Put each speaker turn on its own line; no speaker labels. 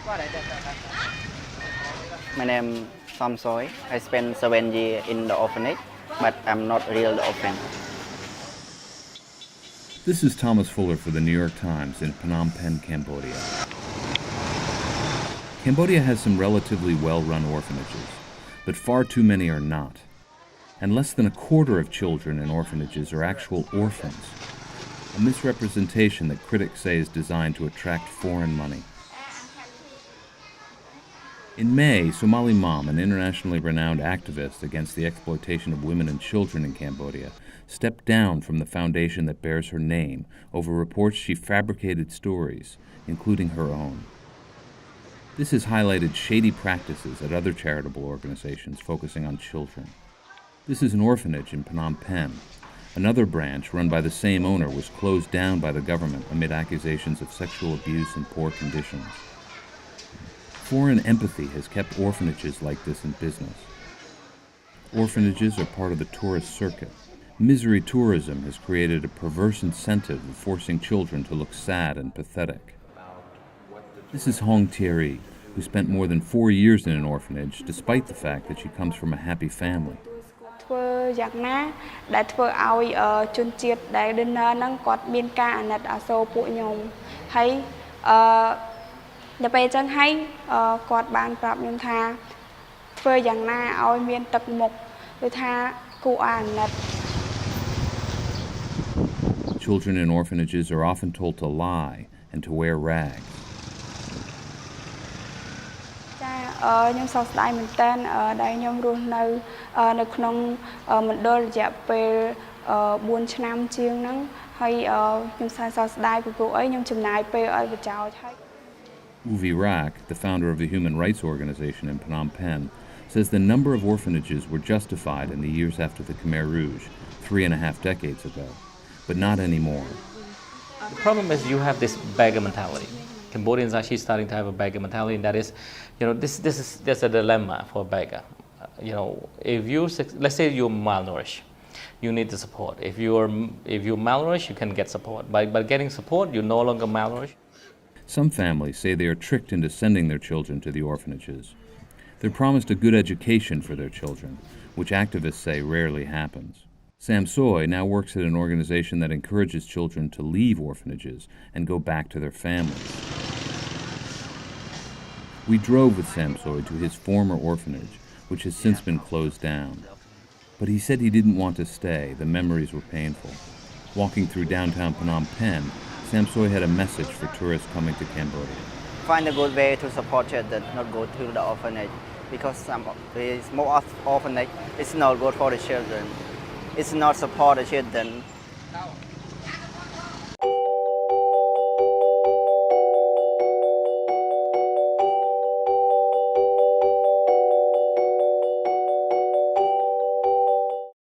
My name is Samsoy. I spent 7 years in the orphanage, but I'm not real orphan.
This is Thomas Fuller for the New York Times in Phnom Penh, Cambodia. Cambodia has some relatively well-run orphanages, but far too many are not. And less than a quarter of children in orphanages are actual orphans, a misrepresentation that critics say is designed to attract foreign money. In May, Somali Mom, an internationally renowned activist against the exploitation of women and children in Cambodia, stepped down from the foundation that bears her name over reports she fabricated stories, including her own. This has highlighted shady practices at other charitable organizations focusing on children. This is an orphanage in Phnom Penh. Another branch, run by the same owner, was closed down by the government amid accusations of sexual abuse and poor conditions. Foreign empathy has kept orphanages like this in business. Orphanages are part of the tourist circuit. Misery tourism has created a perverse incentive of forcing children to look sad and pathetic. This is Hong Thierry, who spent more than 4 years in an orphanage, despite the fact that she comes from a happy family. Children in orphanages are often told to lie and to wear rags. Uvi Rak, the founder of the human rights organization in Phnom Penh, says the number of orphanages were justified in the years after the Khmer Rouge, 3.5 decades ago, but not anymore.
The problem is you have this beggar mentality. Cambodians are actually starting to have a beggar mentality, and that is, there's a dilemma for a beggar. Let's say you're malnourished, you need the support. If you're malnourished, you can get support. By getting support, you're no longer malnourished.
Some families say they are tricked into sending their children to the orphanages. They're promised a good education for their children, which activists say rarely happens. Sam Soy now works at an organization that encourages children to leave orphanages and go back to their families. We drove with Sam Soy to his former orphanage, which has since been closed down. But he said he didn't want to stay. The memories were painful. Walking through downtown Phnom Penh, Sam Soy had a message for tourists coming to Cambodia.
Find a good way to support children, not go to the orphanage, because most orphanage is not good for the children. It's not support the children.